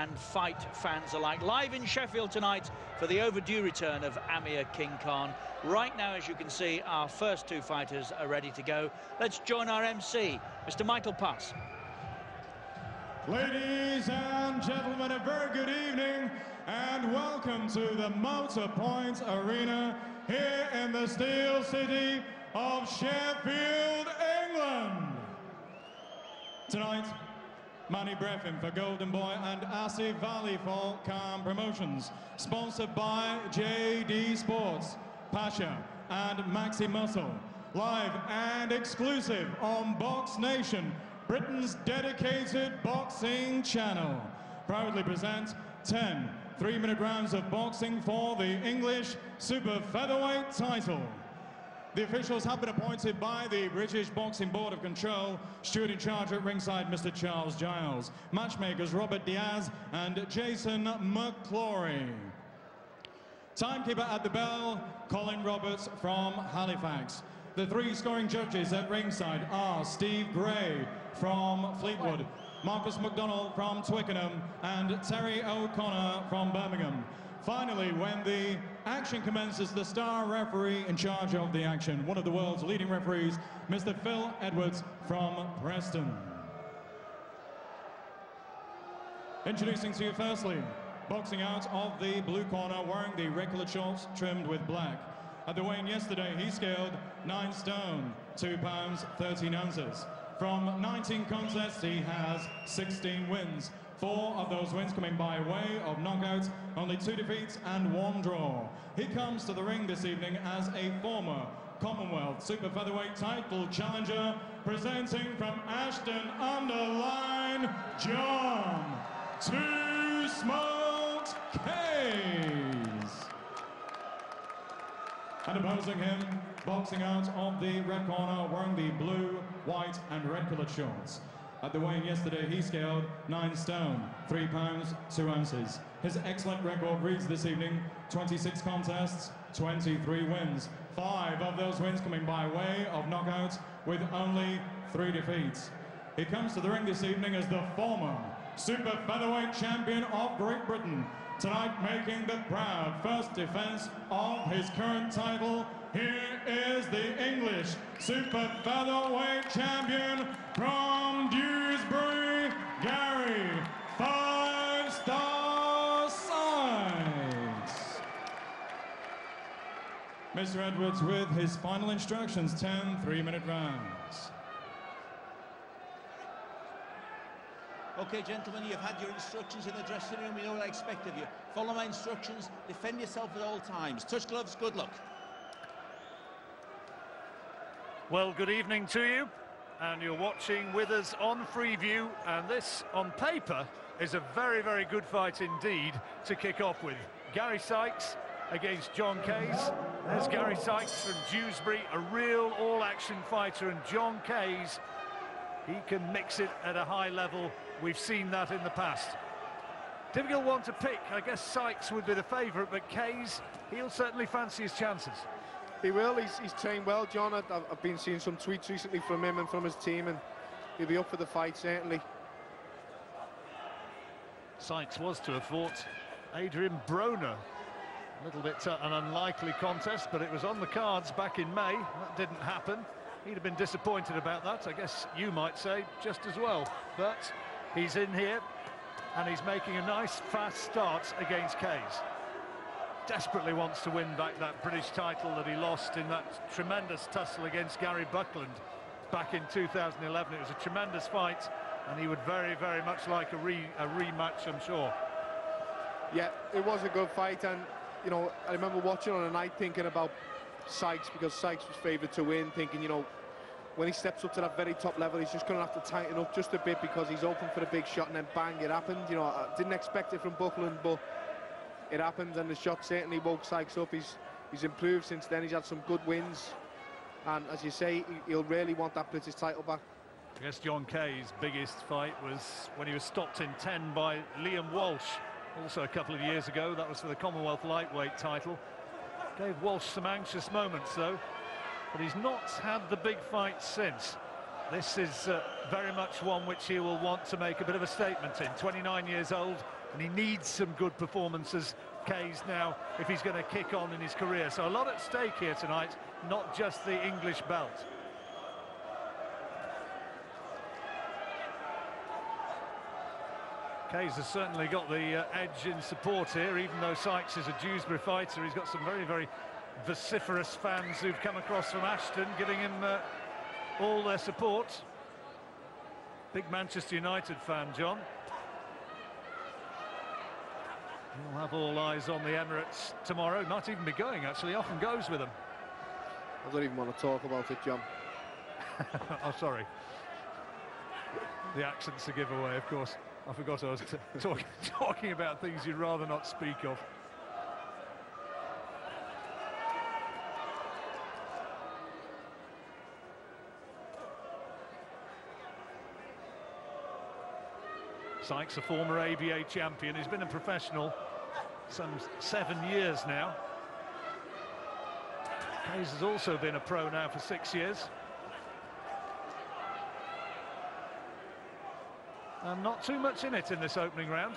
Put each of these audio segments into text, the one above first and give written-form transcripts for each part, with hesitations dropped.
and fight fans alike. Live in Sheffield tonight for the overdue return of Amir King Khan. Right now, as you can see, our first two fighters are ready to go. Let's join our MC, Mr. Michael Pass. Ladies and gentlemen, a very good evening and welcome to the Motor Point Arena here in the Steel City of Sheffield, England. Tonight, Manny Breffin for Golden Boy and Asif Valley for Calm Promotions. Sponsored by JD Sports, Pasha and Maxi Muscle. Live and exclusive on Box Nation, Britain's dedicated boxing channel. Proudly present 10 3-minute rounds of boxing for the English Super Featherweight title. The officials have been appointed by the British Boxing Board of Control. Steward in charge at ringside, Mr. Charles Giles. Matchmakers, Robert Diaz and Jason McClory. Timekeeper at the bell, Colin Roberts from Halifax. The three scoring judges at ringside are Steve Gray from Fleetwood, Marcus McDonald from Twickenham and Terry O'Connor from Birmingham. Finally, when the action commences, the star referee in charge of the action, one of the world's leading referees, Mr. Phil Edwards from Preston. Introducing to you firstly, boxing out of the blue corner, wearing the red-coloured shorts trimmed with black. At the weigh-in yesterday, he scaled 9 stone, 2 pounds, 13 ounces. From 19 contests, he has 16 wins. 4 of those wins coming by way of knockouts, only 2 defeats and 1 draw. He comes to the ring this evening as a former Commonwealth Super Featherweight title challenger, presenting from Ashton-under-Lyne, John Two Smokes Kays. And opposing him, boxing out of the red corner, wearing the blue, white and red coloured shorts. At the weigh-in yesterday, he scaled 9 stone, 3 pounds, 2 ounces. His excellent record reads this evening, 26 contests, 23 wins. 5 of those wins coming by way of knockouts, with only 3 defeats. He comes to the ring this evening as the former Super Featherweight Champion of Great Britain. Tonight, making the proud first defense of his current title, here is the English Super Featherweight Champion from Dewsbury, Gary 5-Star Sykes. Mr. Edwards with his final instructions, 10 3-minute rounds. Okay, gentlemen, you've had your instructions in the dressing room. You know what I expect of you. Follow my instructions, defend yourself at all times. Touch gloves, good luck. Well, good evening to you, and you're watching with us on Freeview, and this, on paper, is a very, very good fight indeed to kick off with. Gary Sykes against John Kays. There's Gary Sykes from Dewsbury, a real all-action fighter, and John Kays, he can mix it at a high level. We've seen that in the past. Difficult one to pick. I guess Sykes would be the favourite, but Kays, he'll certainly fancy his chances. He will. He's trained well, John. I've been seeing some tweets recently from him and from his team, and he'll be up for the fight, certainly. Sykes was to have fought Adrian Broner. A little bit an unlikely contest, but it was on the cards back in May. That didn't happen. He'd have been disappointed about that, I guess you might say, just as well. But he's in here, and he's making a nice, fast start against Kays. Desperately wants to win back that British title that he lost in that tremendous tussle against Gary Buckland back in 2011. It was a tremendous fight, and he would very, very much like a rematch, I'm sure. Yeah, it was a good fight, and, you know, I remember watching on the night thinking about Sykes, because Sykes was favoured to win, thinking, you know, when he steps up to that very top level, he's just going to have to tighten up just a bit because he's open for the big shot, and then bang, it happened. You know, I didn't expect it from Buckland, but it happened, and the shot certainly woke Sykes up. He's improved since then. He's had some good wins, and as you say, he'll really want that British title back. I guess John Kays' biggest fight was when he was stopped in 10 by Liam Walsh, also a couple of years ago. That was for the Commonwealth lightweight title. Gave Walsh some anxious moments, though, but he's not had the big fight since. This is very much one which he will want to make a bit of a statement in. 29 years old, and he needs some good performances, Kays, now, if he's going to kick on in his career. So a lot at stake here tonight, not just the English belt. Kays has certainly got the edge in support here, even though Sykes is a Dewsbury fighter. He's got some very, very vociferous fans who've come across from Ashton, giving him all their support. Big Manchester United fan, John. We'll have all eyes on the Emirates tomorrow. He might even be going, actually. Often goes with them. I don't even want to talk about it, John. Oh, sorry. The accent's a giveaway, of course. I forgot I was talking about things you'd rather not speak of. Sykes, a former ABA champion. He's been a professional some 7 years now. Kays has also been a pro now for 6 years. And not too much in it in this opening round.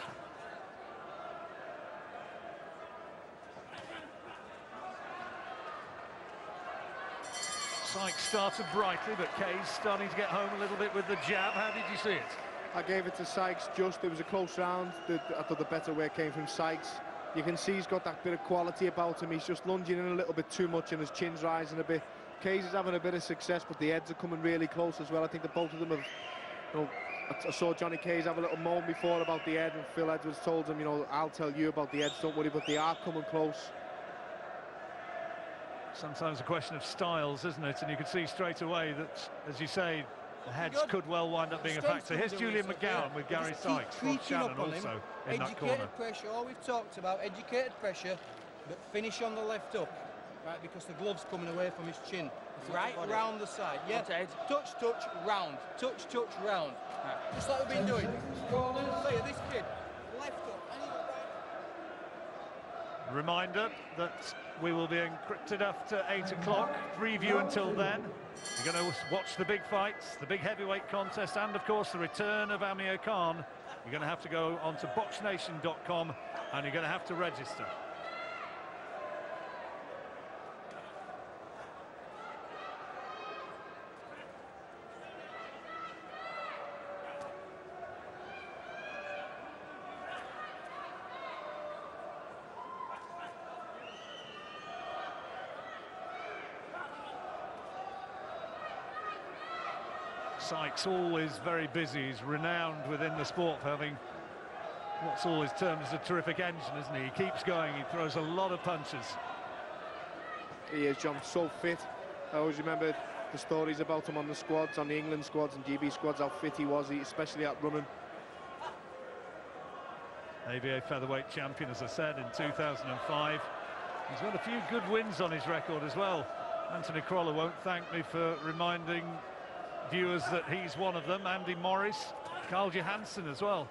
Sykes started brightly, but Kays starting to get home a little bit with the jab. How did you see it? I gave it to Sykes just. It was a close round. I thought the better way came from Sykes. You can see he's got that bit of quality about him. He's just lunging in a little bit too much and his chin's rising a bit. Kays is having a bit of success, but the heads are coming really close as well. I think that both of them have, you know, I saw Johnny Kays have a little moan before about the head, and Phil Edwards told him, you know, I'll tell you about the heads, don't worry, but they are coming close. Sometimes a question of styles, isn't it? And you can see straight away that, as you say, the heads could well wind up being a factor. Here's Julian McGowan with Gary Sykes, Rod Shannon also in that corner. Educated pressure, all we've talked about, educated pressure, but finish on the left hook, right, because the glove's coming away from his chin. Right round the side, yeah. Touch, touch, round. Touch, touch, round. Right. Just like we've been doing. Say, this kid, left hook, and he got right. Reminder that we will be encrypted after 8 o'clock. Preview until then. You're going to watch the big fights, the big heavyweight contest, and of course the return of Amir Khan. You're going to have to go onto boxnation.com and you're going to have to register. Sykes always very busy. He's renowned within the sport for having what's always termed as a terrific engine, isn't he? He keeps going, he throws a lot of punches. He is, John, so fit. I always remember the stories about him on the squads, on the England squads and GB squads, how fit he was, especially at running. ABA featherweight champion, as I said, in 2005. He's got a few good wins on his record as well. Anthony Crolla won't thank me for reminding viewers that he's one of them. Andy Morris, Carl Johansson as well.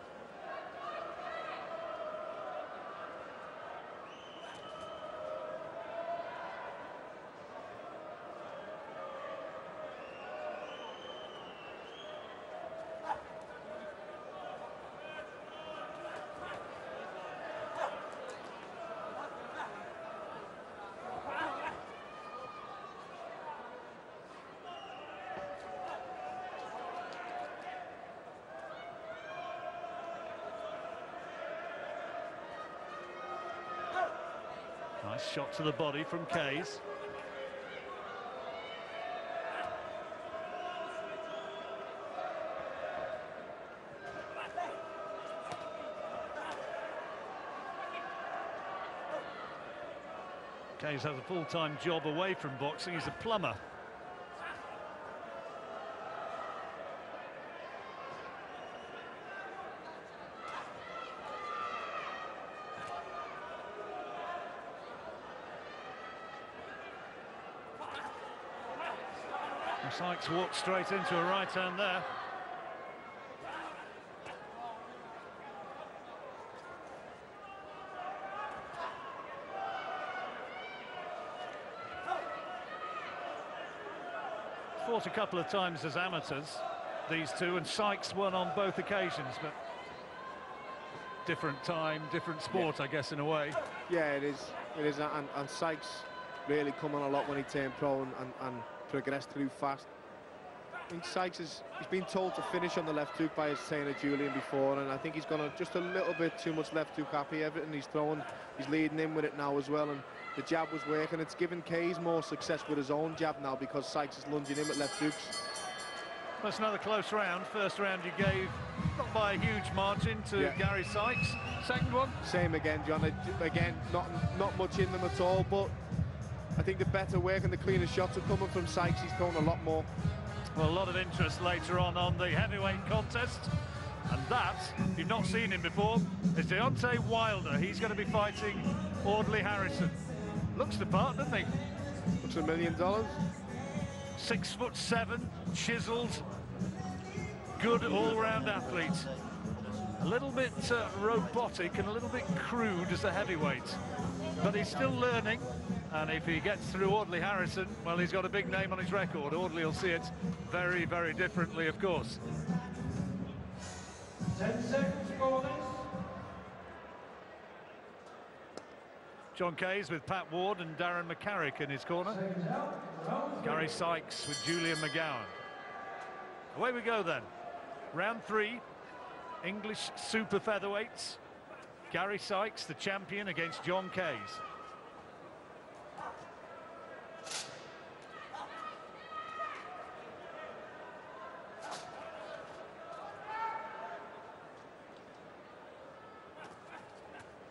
Nice shot to the body from Kays. Kays has a full-time job away from boxing. He's a plumber. Sykes walked straight into a right hand there. Fought a couple of times as amateurs, these two, and Sykes won on both occasions, but different time, different sport, I guess, in a way. Yeah, it is. It is, and Sykes really come on a lot when he turned pro and progressed through fast. I think Sykes he's been told to finish on the left hook by his trainer Julian before, and I think he's gone just a little bit too much left hook happy. Everything he's throwing, he's leading in with it now as well, and the jab was working. It's given Kays more success with his own jab now because Sykes is lunging in with left hooks. That's another close round. First round you gave, not by a huge margin, to Gary Sykes. Second one? Same again, John. Again, not much in them at all, but I think the better work and the cleaner shots are coming from Sykes. He's thrown a lot more. Well, a lot of interest later on the heavyweight contest. And that, if you've not seen him before, is Deontay Wilder. He's going to be fighting Audley Harrison. Looks the part, doesn't he? Looks $1 million. 6'7", chiseled, good all-round athlete. A little bit robotic and a little bit crude as a heavyweight, but he's still learning. And if he gets through Audley Harrison, well, he's got a big name on his record. Audley will see it very, very differently, of course. 10 seconds for this. John Kays with Pat Ward and Darren McCarrick in his corner. Gary Sykes with Julian McGowan. Away we go then. Round 3, English super featherweights. Gary Sykes, the champion, against John Kays.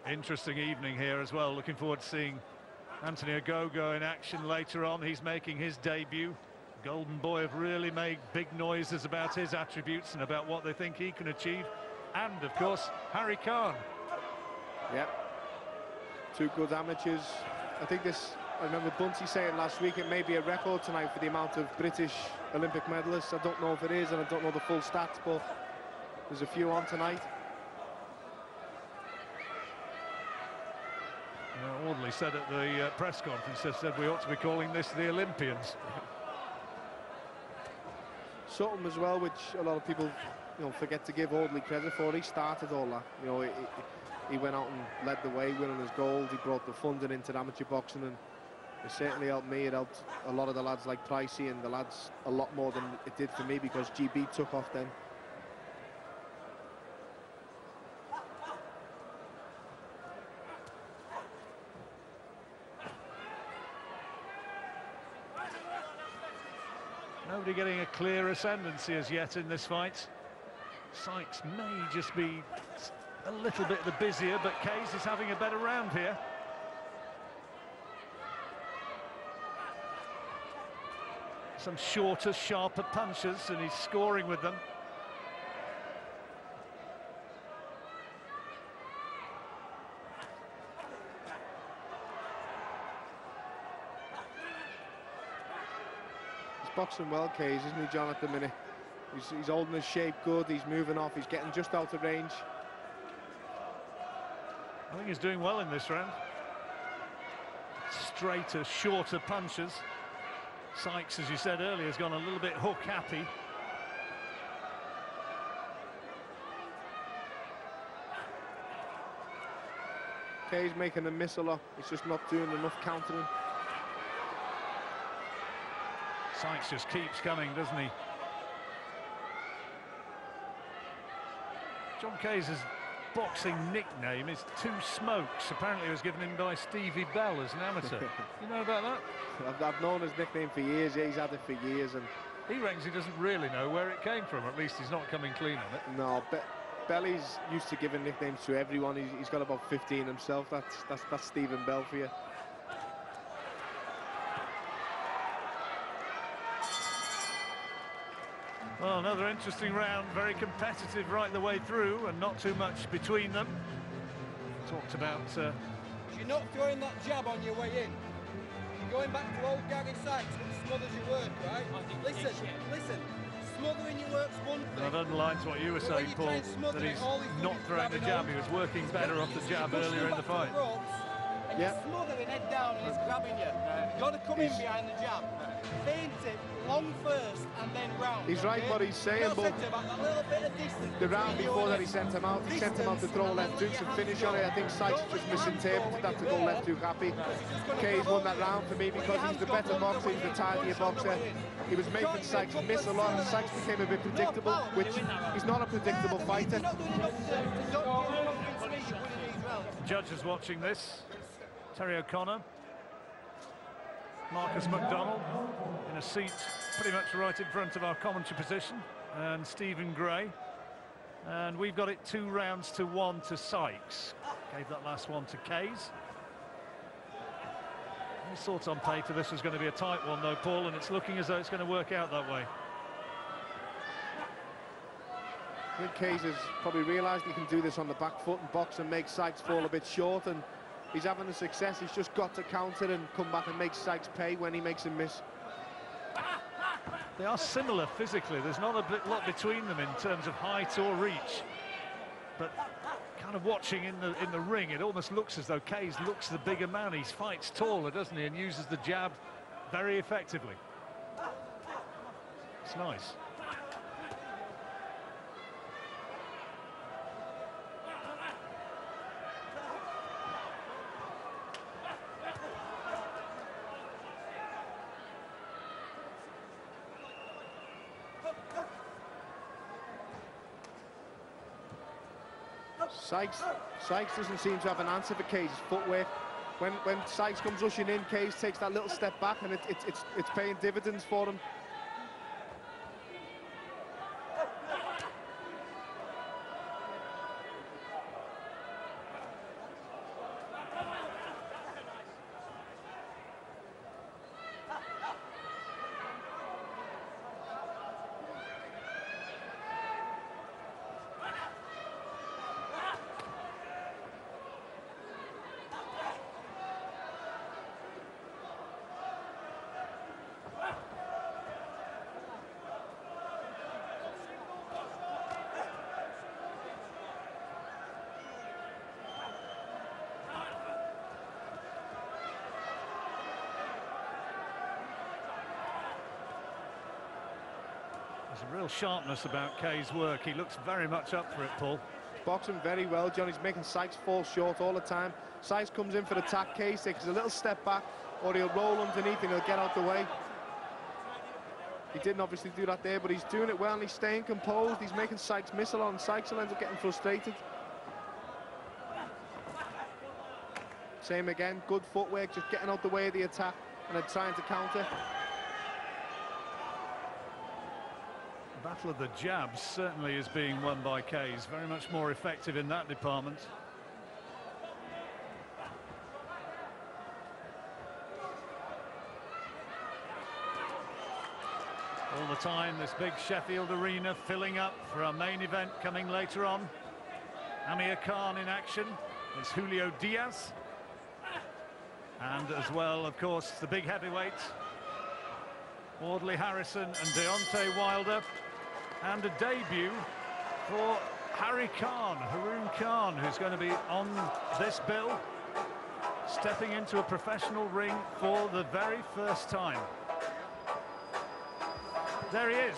Interesting evening here as well. Looking forward to seeing Anthony Ogogo in action later on. He's making his debut. Golden Boy have really made big noises about his attributes and about what they think he can achieve. And, of course, Harry Khan. Yeah, two good amateurs. I think I remember Bunty saying last week, it may be a record tonight for the amount of British Olympic medalists. I don't know if it is, and I don't know the full stats, but there's a few on tonight. Audley said at the press conference, said we ought to be calling this the Olympians. Something as well, which a lot of people, forget to give Audley credit for. He started all that. He went out and led the way, winning his gold. He brought the funding into amateur boxing, and it certainly helped me. It helped a lot of the lads like Pricey and the lads a lot more than it did for me, because GB took off then. Nobody getting a clear ascendancy as yet in this fight. Sykes may just be a little bit the busier, but Kays is having a better round here. Some shorter, sharper punches, and he's scoring with them. Boxing well, Kays, isn't he, John, at the minute? He's holding his shape good, he's moving off, he's getting just out of range. I think he's doing well in this round. Straighter, shorter punches. Sykes, as you said earlier, has gone a little bit hook happy. Kays making him miss a lot, he's just not doing enough countering. Sykes just keeps coming, doesn't he? John Kays' boxing nickname is Two Smokes. Apparently it was given him by Stevie Bell as an amateur. You know about that? I've known his nickname for years. Yeah, he's had it for years, and he reckons he doesn't really know where it came from. At least he's not coming clean on it. No, Belly's used to giving nicknames to everyone. He's got about 15 himself. That's Stephen Bell for you. Well, another interesting round, very competitive right the way through, and not too much between them. Talked about... You're not throwing that jab on your way in. You're going back to old Gary Sykes, which smothers your work, right? Listen, smothering your work's one thing. That underlines what you were saying, Paul, that he's not throwing the jab. He was working better off the jab earlier in the fight. and you're smothering head down and he's grabbing you. You've got to come in behind the jab. Feint it, long first and then round. He's right what he's saying, but the round before that he sent him out to throw left hooks and finish on it. I think Sykes just misinterpreted that to go left hook happy. Kay's won that round for me because he's the better boxer, he's the tidier boxer. He was making Sykes miss a lot, and Sykes became a bit predictable, which he's not a predictable fighter. Judges watching this, Terry O'Connor, Marcus McDonald in a seat pretty much right in front of our commentary position, and Stephen Gray. And we've got it 2 rounds to 1 to Sykes. Gave that last one to Kays. I thought on paper this was going to be a tight one though, Paul, and it's looking as though it's going to work out that way. I think Kays has probably realised he can do this on the back foot and box and make Sykes fall a bit short, and he's having the success. He's just got to counter and come back and make Sykes pay when he makes him miss. They are similar physically. There's not a lot between them in terms of height or reach, but kind of watching in the ring, it almost looks as though Kays looks the bigger man. He fights taller, doesn't he, and uses the jab very effectively. It's nice. Sykes doesn't seem to have an answer for Kays' footwork. When Sykes comes rushing in, Kays takes that little step back, and it's paying dividends for him. There's a real sharpness about Kay's work. He looks very much up for it, Paul. Boxing very well, John. He's making Sykes fall short all the time. Sykes comes in for the attack. Kay takes a little step back, or he'll roll underneath and he'll get out the way. He didn't obviously do that there, but he's doing it well and he's staying composed. He's making Sykes miss a lot, and Sykes will end up getting frustrated. Same again, good footwork, just getting out the way of the attack and then trying to counter. Battle of the jabs certainly is being won by Kays. Very much more effective in that department. All the time, this big Sheffield arena filling up for our main event coming later on. Amir Khan in action. It's Julio Diaz. And as well, of course, the big heavyweight, Audley Harrison and Deontay Wilder. And a debut for Haroon Khan, who's going to be on this bill, stepping into a professional ring for the very first time. There he is.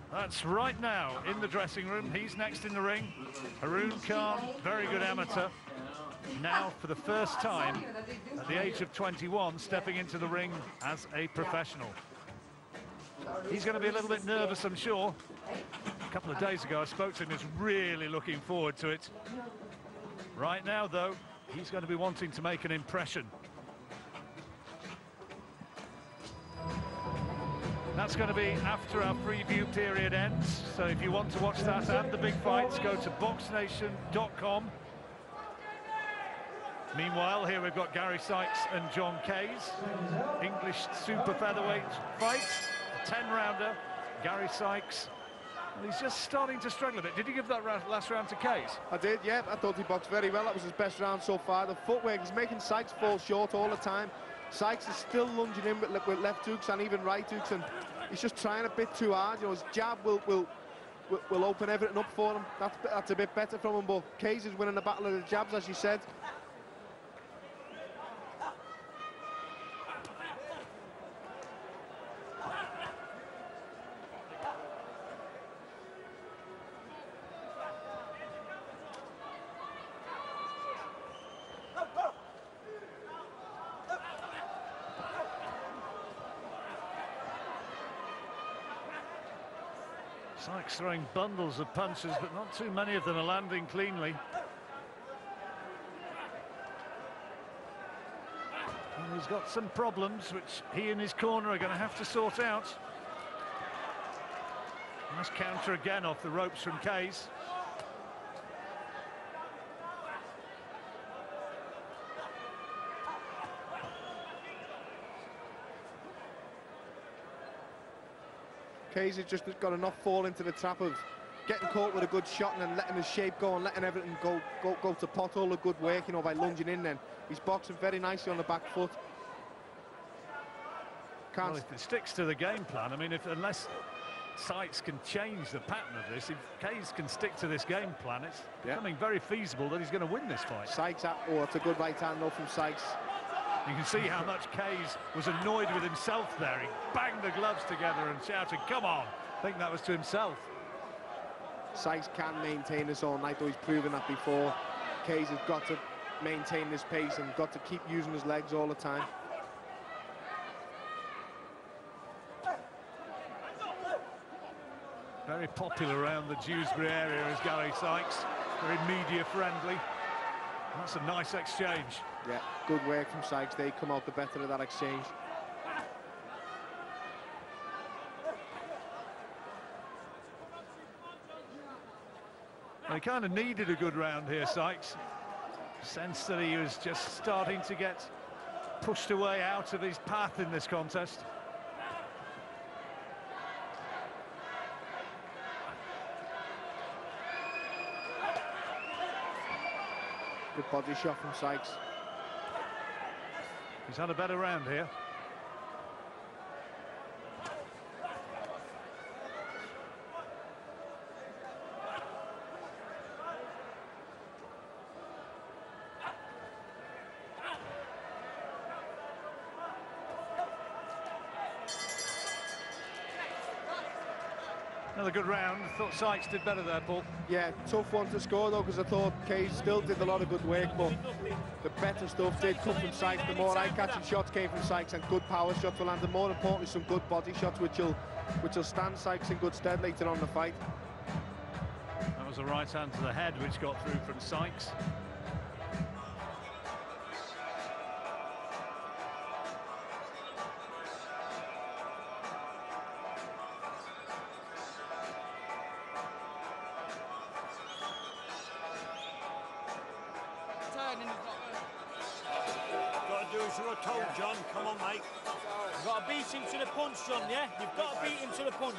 That's right now in the dressing room. He's next in the ring. Haroon Khan, very good amateur. Now, for the first time, at the age of 21, stepping into the ring as a professional. He's going to be a little bit nervous, I'm sure. A couple of days ago, I spoke to him. He's really looking forward to it. Right now, though, he's going to be wanting to make an impression. That's going to be after our preview period ends. So if you want to watch that and the big fights, go to boxnation.com. Meanwhile, here we've got Gary Sykes and John Kays. English super featherweight fight, 10-rounder. Gary Sykes, well, he's just starting to struggle a bit. Did you give that last round to Kays? I did, yeah. I thought he boxed very well. That was his best round so far. The footwork is making Sykes fall short all the time. Sykes is still lunging in with left hooks and even right hooks, and he's just trying a bit too hard. You know, his jab will will open everything up for him. That's a bit better from him, but Kays is winning the battle of the jabs, as you said. Sykes throwing bundles of punches, but not too many of them are landing cleanly. And he's got some problems which he and his corner are going to have to sort out. Nice counter again off the ropes from Kays. Kays has just got enough fall into the trap of getting caught with a good shot and then letting his shape go and letting everything go to pot. All the good work, you know, by lunging in. Then he's boxing very nicely on the back foot. Well, if it sticks to the game plan, I mean, unless Sykes can change the pattern of this, if Kays can stick to this game plan, it's becoming very feasible that he's going to win this fight. Sykes, oh, it's a good right hand though from Sykes. You can see how much Kays was annoyed with himself there. He banged the gloves together and shouted, "Come on!" I think that was to himself. Sykes can maintain this all night, though he's proven that before. Kays has got to maintain this pace and got to keep using his legs all the time. Very popular around the Dewsbury area is Gary Sykes. Very media friendly. That's a nice exchange. Yeah, good work from Sykes. They come out the better of that exchange. Well, he kind of needed a good round here, Sykes. Sense that he was just starting to get pushed away out of his path in this contest. Good body shot from Sykes. He's had a better round here. Another good round. I thought Sykes did better there, Paul. Yeah, tough one to score though, because I thought Kays still did a lot of good work, but the better stuff did come from Sykes. The more eye-catching shots came from Sykes, and good power shots were landed. More importantly, some good body shots, which will stand Sykes in good stead later on in the fight. That was a right hand to the head, which got through from Sykes. Told John, come on, mate. You've got to beat him to the punch, John, yeah? You've got to beat him to the punch.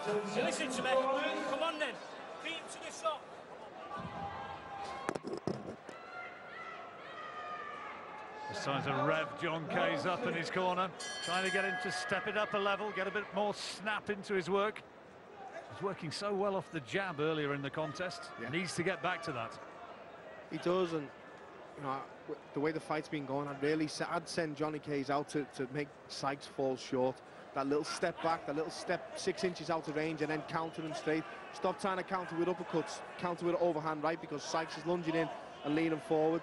So listen to me. Come on, then. Beat him to the shot. It's time to rev John Kays up in his corner, trying to get him to step it up a level, get a bit more snap into his work. He's working so well off the jab earlier in the contest. Yeah. Needs to get back to that. He does, and you know, the way the fight's been going, I'd send Johnny Kays out to make Sykes fall short. That little step back, that little step 6 inches out of range, and then counter him straight. Stop trying to counter with uppercuts, counter with an overhand right, because Sykes is lunging in and leaning forward.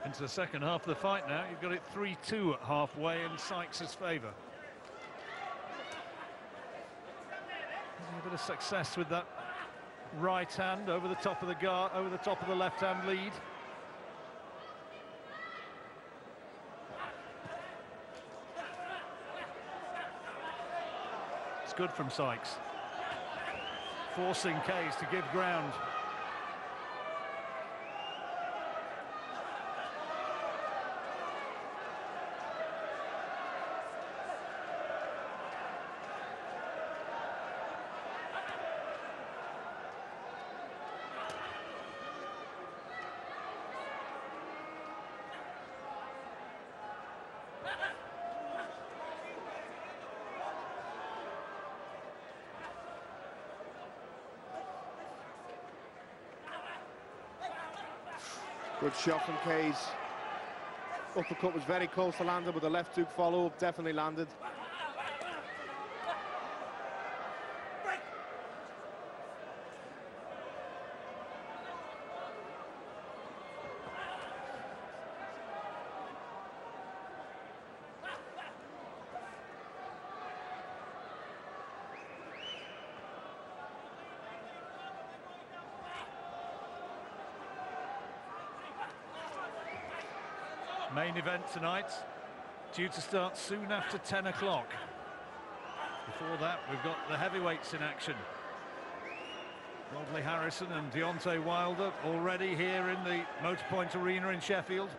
Into the second half of the fight now. You've got it 3-2 at halfway in Sykes' favour. A bit of success with that right hand over the top of the guard, over the top of the left hand lead. It's good from Sykes, forcing Kays to give ground. Good shot from Kays. Uppercut was very close to landing, but the left hook follow-up definitely landed. Main event tonight, due to start soon after 10 o'clock. Before that, we've got the heavyweights in action. Rodley Harrison and Deontay Wilder already here in the Motorpoint Arena in Sheffield.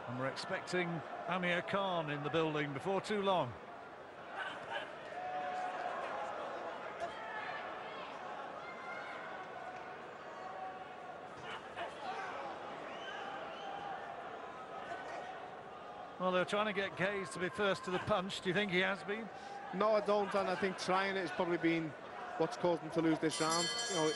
And we're expecting Amir Khan in the building before too long. Well, they're trying to get Kays to be first to the punch. Do you think he has been? No, I don't, and I think trying it has probably been what's caused him to lose this round. You know,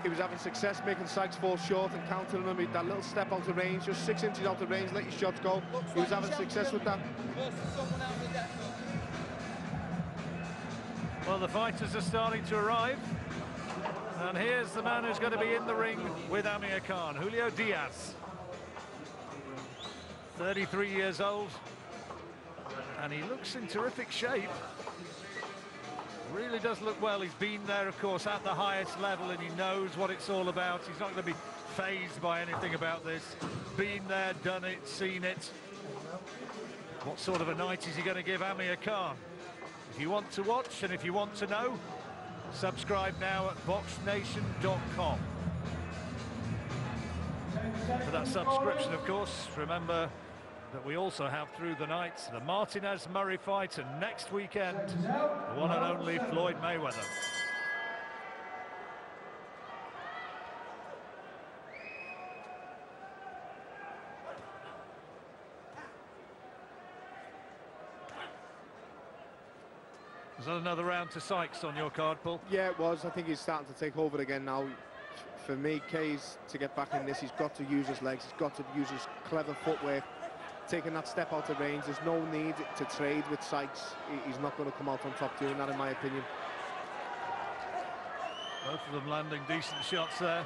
he was having success making Sykes fall short and countering him. That little step out of range, just 6 inches out of range, let your shots go. He was having success with that. Well, the fighters are starting to arrive. And here's the man who's going to be in the ring with Amir Khan, Julio Diaz. 33 years old, and he looks in terrific shape. Really does look well. He's been there, of course, at the highest level, and he knows what it's all about. He's not going to be fazed by anything about this. Been there, done it, seen it. What sort of a night is he going to give Amir Khan? If you want to watch and if you want to know, subscribe now at boxnation.com. For that subscription, of course, remember that we also have through the night the Martinez-Murray fight, and next weekend the one and only Floyd Mayweather. Was that another round to Sykes on your card, Paul? Yeah, it was. I think he's starting to take over again now. For me, Kays, to get back in this, he's got to use his legs, he's got to use his clever footwork. Taking that step out of range, there's no need to trade with Sykes. He's not going to come out on top doing that, in my opinion. Both of them landing decent shots there.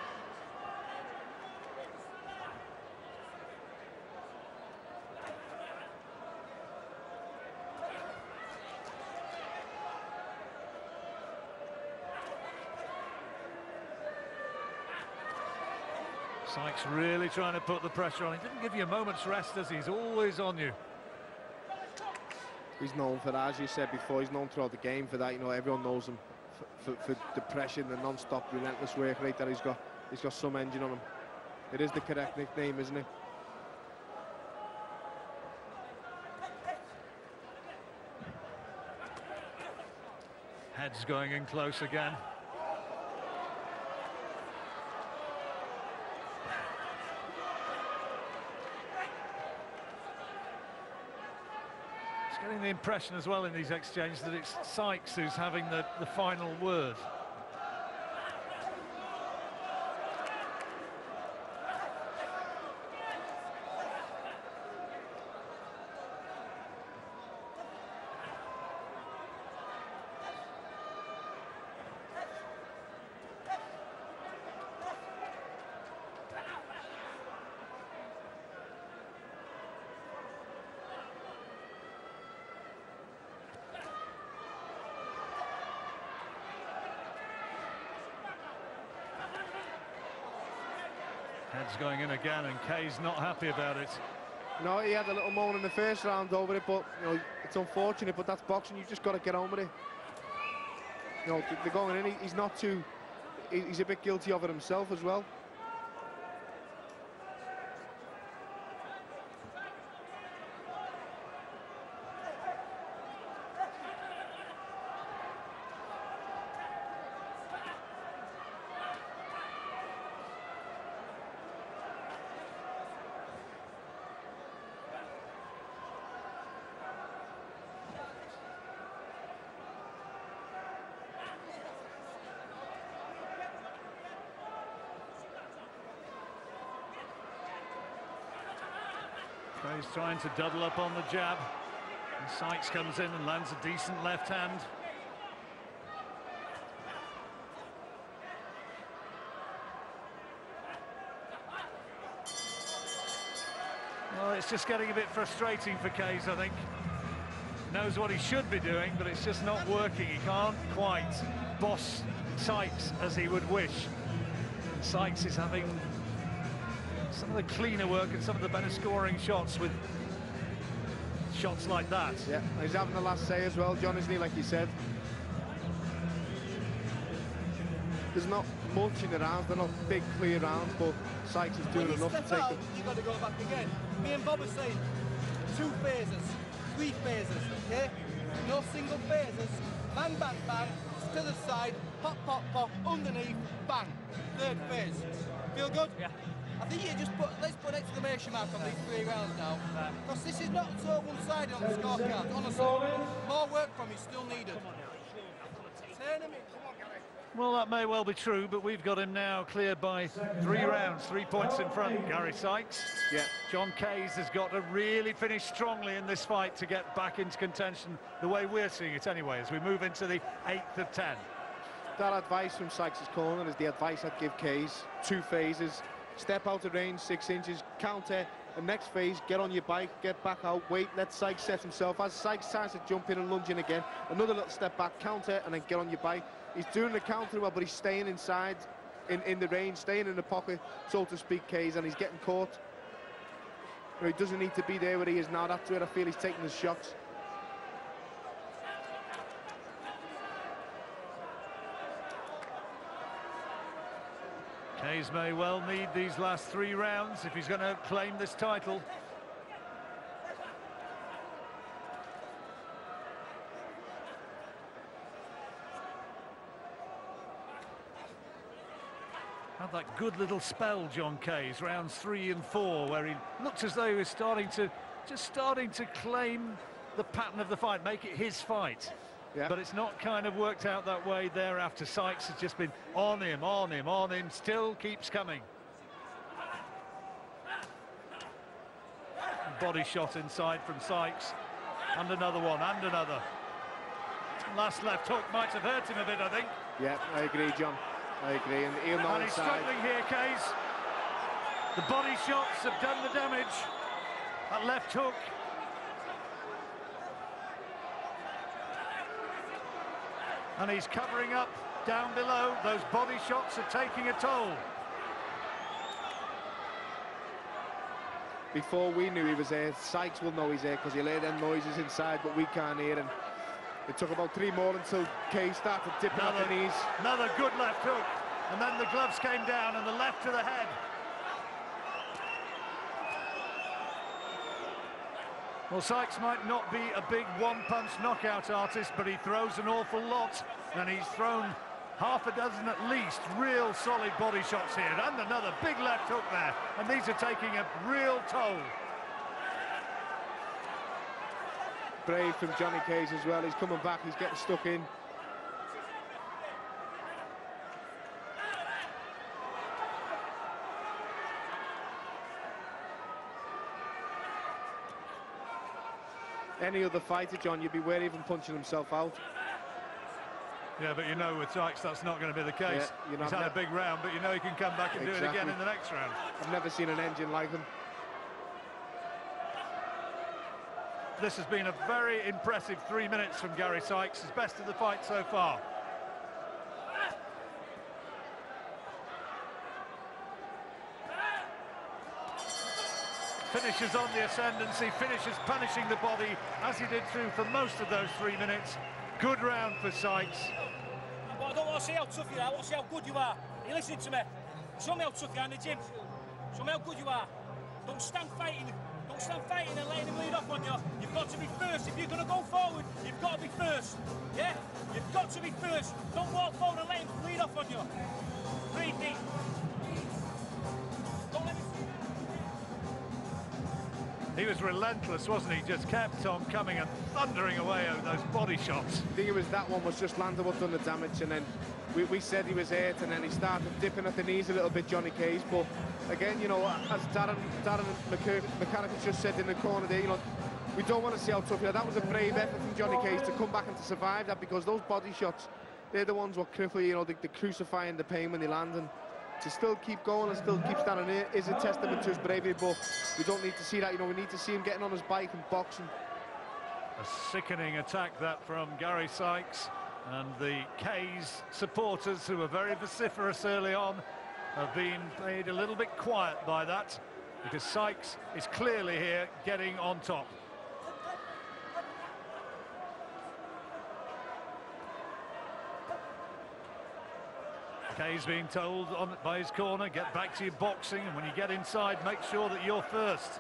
Sykes really trying to put the pressure on. He didn't give you a moment's rest, does he? He's always on you. He's known for that, as you said before. He's known throughout the game for that. You know, everyone knows him for the pressure and the non-stop, relentless work rate that he's got. He's got some engine on him. It is the correct nickname, isn't it? Heads going in close again. Getting the impression as well in these exchanges that it's Sykes who's having the final word. Heads going in again, and Kay's not happy about it. No, he had a little moan in the first round over it, but you know, it's unfortunate, but that's boxing. You've just got to get on with it. You know, they're going in. He's not too. He's a bit guilty of it himself as well. Kay's trying to double up on the jab. And Sykes comes in and lands a decent left hand. Well, it's just getting a bit frustrating for Kays, I think. Knows what he should be doing, but it's just not working. He can't quite boss Sykes as he would wish. Sykes is having some of the cleaner work and some of the better scoring shots with shots like that. Yeah, he's having the last say as well, John, isn't he, like you said? There's not much in the rounds, they're not big, clear rounds, but Sykes is doing enough to take them. You've got to go back again. Me and Bob are saying 2 phases, 3 phases, okay? No single phases. Bang, bang, bang, to the side, pop, pop, pop, underneath, bang. 3rd phase. Feel good? Yeah. I think you just let's put an exclamation mark on these 3 rounds now. Because this is not so one-sided on the scorecard, honestly. More work from you still needed. Turn him in. Well, that may well be true, but we've got him now cleared by 3 rounds, 3 points in front. Gary Sykes. Yeah. John Kays has got to really finish strongly in this fight to get back into contention the way we're seeing it anyway, as we move into the 8th of 10. That advice from Sykes' corner is the advice I'd give Kays. 2 phases. Step out of range, 6 inches, counter, and next phase, get on your bike, get back out, wait, let Sykes set himself. As Sykes tries to jump in and lunge in again, another little step back, counter, and then get on your bike. He's doing the counter well, but he's staying inside, in the range, staying in the pocket, so to speak, Kays, and he's getting caught. He doesn't need to be there where he is now. That's where I feel he's taking his shots. Kays may well need these last 3 rounds if he's going to claim this title. Had that good little spell, John Kays, rounds 3 and 4, where he looked as though he was starting to claim the pattern of the fight, make it his fight. Yeah. But it's not kind of worked out that way thereafter. Sykes has just been on him, still keeps coming. Body shot inside from Sykes, and another one, and another. Last left hook might have hurt him a bit, I think. Yeah, I agree, John. I agree, and he's struggling here, Kays. The body shots have done the damage. That left hook. And he's covering up down below. Those body shots are taking a toll. Before we knew he was there, Sykes will know he's there because he'll hear them noises inside, but we can't hear him. It took about 3 more until Kays started dipping up the knees. Another good left hook, and then the gloves came down and the left to the head. Well, Sykes might not be a big one-punch knockout artist, but he throws an awful lot, and he's thrown half a dozen at least real solid body shots here, and another big left hook there, and these are taking a real toll. Brave from Johnny Kays as well. He's coming back, he's getting stuck in. Any other fighter, John, you'd be wary of him punching himself out. Yeah, but you know with Sykes that's not going to be the case. Yeah, he's had a big round, but you know he can come back and do it again in the next round. I've never seen an engine like him. This has been a very impressive 3 minutes from Gary Sykes, his best of the fight so far. Finishes on the ascendancy, finishes punishing the body as he did through for most of those 3 minutes. Good round for Sykes. But I don't want to see how tough you are, I want to see how good you are. Are you listening to me? Show me how tough you are in the gym. Show me how good you are. Don't stand fighting. Don't stand fighting and letting him lead off on you. You've got to be first. If you're going to go forward, you've got to be first. Yeah? You've got to be first. Don't walk forward and let him lead off on you. Breathe deep. Don't let him... He was relentless, wasn't he? Just kept on coming and thundering away over those body shots. I think it was that one was just landed what's done the damage, and then we said he was hurt, and then he started dipping at the knees a little bit, Johnny Cage. But again, you know, as Darren McCarrick has just said in the corner there, you know, we don't want to see how tough he is. That was a brave effort from Johnny Cage to come back and to survive that, because those body shots, they're the ones what crippling, you know, the crucifying the pain when they land. And to still keep going and still keep standing there is a testament to his bravery. But we don't need to see that, you know, we need to see him getting on his bike and boxing. A sickening attack that from Gary Sykes, and the K's supporters, who were very vociferous early on, have been made a little bit quiet by that, because Sykes is clearly here getting on top. K's being told by his corner, get back to your boxing, and when you get inside, make sure that you're first.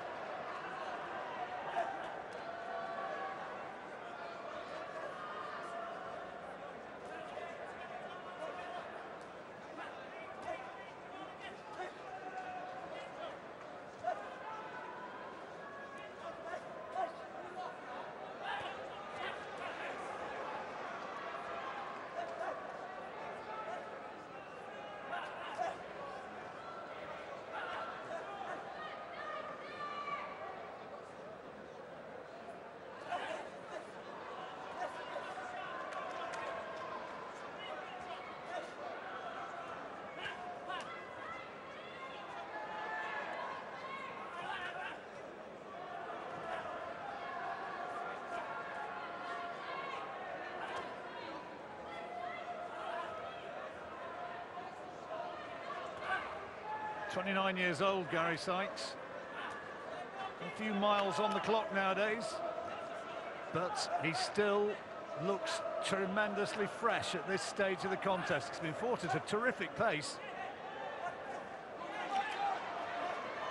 ...29 years old, Gary Sykes. A few miles on the clock nowadays, but he still looks tremendously fresh at this stage of the contest. It's been fought at a terrific pace.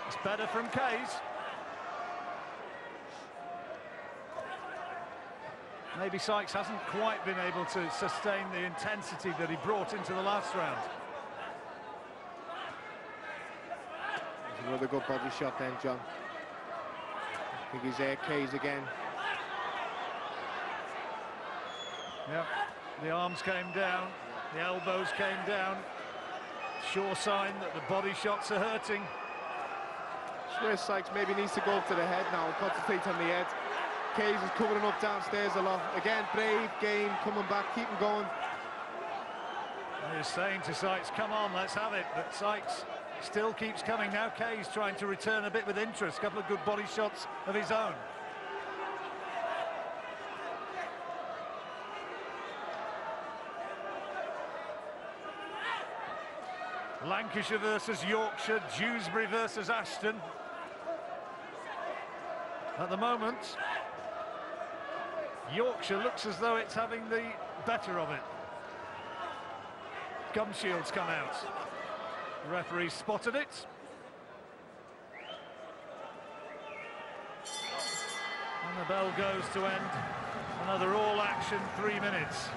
It's better from K's. Maybe Sykes hasn't quite been able to sustain the intensity that he brought into the last round. Another good body shot then, John. I think he's there, K's again. Yeah, the arms came down, the elbows came down. Sure sign that the body shots are hurting. It's where Sykes maybe needs to go up to the head now and concentrate on the head. K's is covering up downstairs a lot. Again, brave, game, coming back, keep him going. He's saying to Sykes, come on, let's have it. But Sykes still keeps coming. Now K's trying to return a bit with interest. A couple of good body shots of his own. Lancashire versus Yorkshire, Dewsbury versus Ashton. At the moment, Yorkshire looks as though it's having the better of it. Gum shields come out. The referee spotted it. And the bell goes to end another all-action 3 minutes.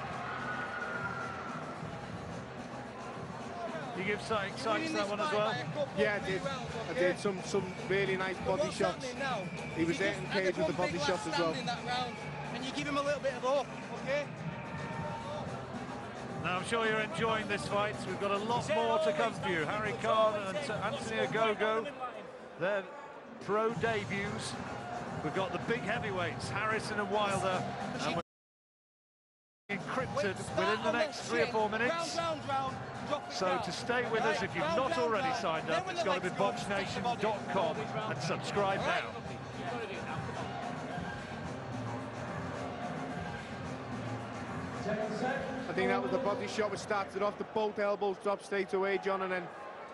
You give Sykes that one as well? Yeah, I did. I did some really nice body shots. He was there in Cage with the body shots as well. And you give him a little bit of hope, okay? Now, I'm sure you're enjoying this fight. We've got a lot more to come for you. Harry Khan and Anthony Ogogo, their pro debuts. We've got the big heavyweights, Harrison and Wilder, and we're encrypted within the next 3 or 4 minutes. So to stay with us, if you've not already signed up, it's got to be boxnation.com and subscribe now. I think that was the body shot which started off. The both elbows dropped straight away, John, and then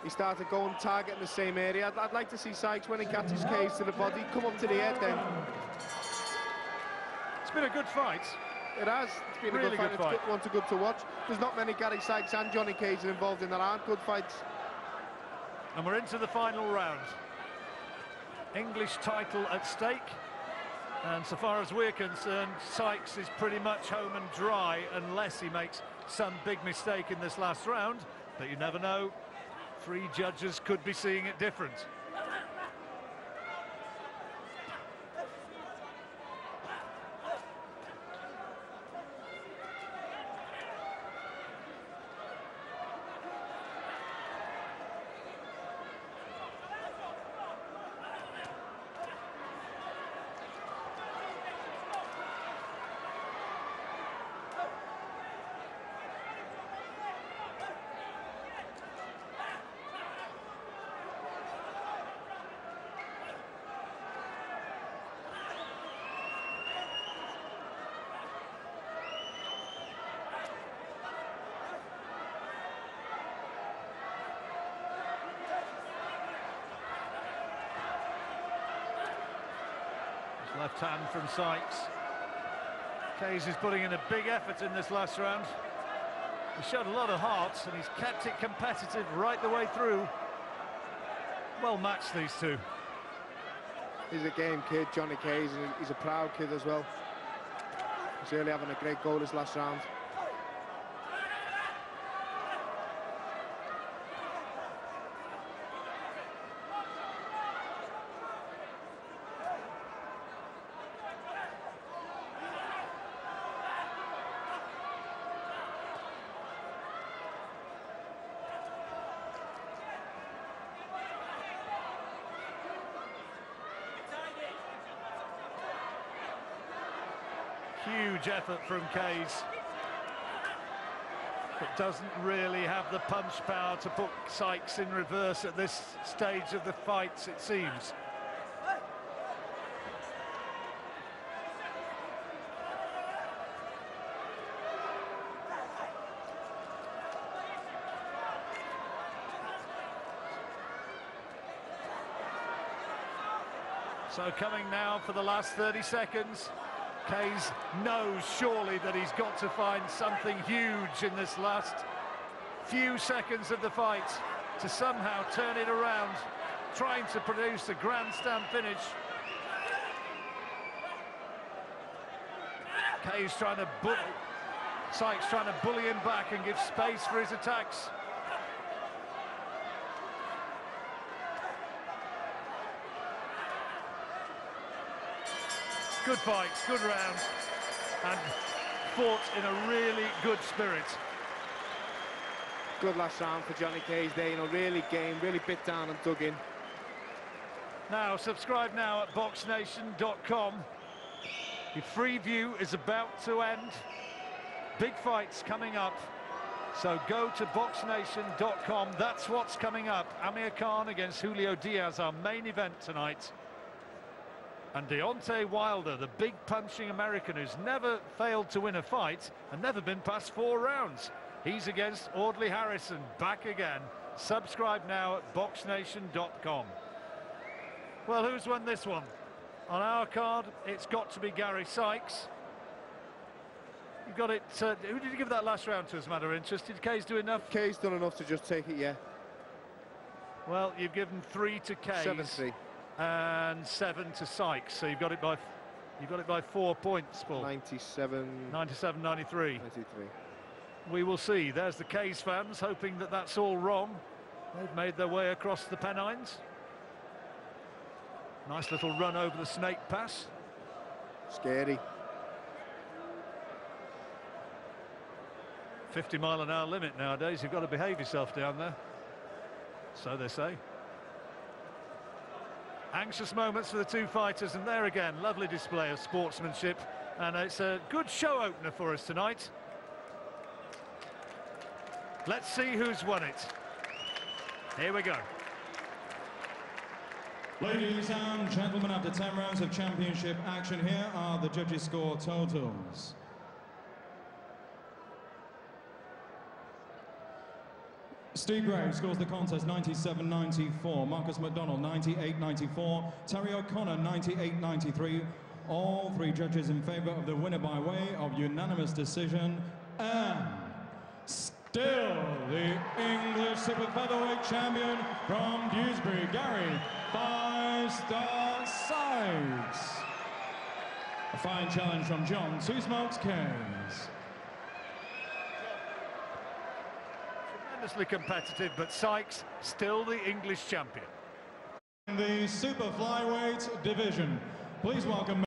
he started going, targeting the same area. I'd like to see Sykes, when he catches Cage to the body, come up to the head then. It's been a good fight. It has. It's been really a good fight. It's one to good to watch. There's not many Gary Sykes and Johnny Cage involved in that aren't good fights. And we're into the final round. English title at stake. And so far as we're concerned, Sykes is pretty much home and dry unless he makes some big mistake in this last round. But you never know. 3 judges could be seeing it different. Left hand from Sykes. Kays is putting in a big effort in this last round. He showed a lot of heart and he's kept it competitive right the way through. Well matched, these two. He's a game kid, Johnny Kays, and he's a proud kid as well. He's really having a great goal this last round. Huge effort from Kays, but doesn't really have the punch power to put Sykes in reverse at this stage of the fights, it seems. So coming now for the last 30 seconds. Kays knows surely that he's got to find something huge in this last few seconds of the fight to somehow turn it around, trying to produce a grandstand finish. Kays trying to Sykes trying to bully him back and give space for his attacks. Good fight, good round, and fought in a really good spirit. Good last round for Johnny Kays there, you know, really game, really bit down and dug in. Now, subscribe now at boxnation.com. Your free view is about to end. Big fights coming up, so go to boxnation.com. That's what's coming up. Amir Khan against Julio Diaz, our main event tonight. And Deontay Wilder, the big punching American who's never failed to win a fight and never been past 4 rounds. He's against Audley Harrison, back again. Subscribe now at boxnation.com. Well, who's won this one? On our card, it's got to be Gary Sykes. You've got it. Who did you give that last round to, as a matter of interest? Did Kays do enough? Kays done enough to just take it, yeah. Well, you've given 3 to Kays. 7-3. And 7 to Sykes, so you've got it by 4 points, Paul. 97, 93. 93. We will see. There's the Kays fans hoping that that's all wrong. They've made their way across the Pennines. Nice little run over the Snake Pass. Scary. 50-mile-an-hour limit nowadays. You've got to behave yourself down there. So they say. Anxious moments for the two fighters, and there again, lovely display of sportsmanship, and it's a good show opener for us tonight. Let's see who's won it. Here we go. Ladies and gentlemen, after 10 rounds of championship action, here are the judges' score totals. Steve Gray scores the contest 97-94, Marcus McDonald 98-94, Terry O'Connor 98-93. All 3 judges in favour of the winner by way of unanimous decision, and still the English super featherweight champion from Dewsbury, Gary 5-Star Sykes. A fine challenge from John Two Smokes Kays. Tremendously competitive, but Sykes still the English champion. In the super flyweight division, please welcome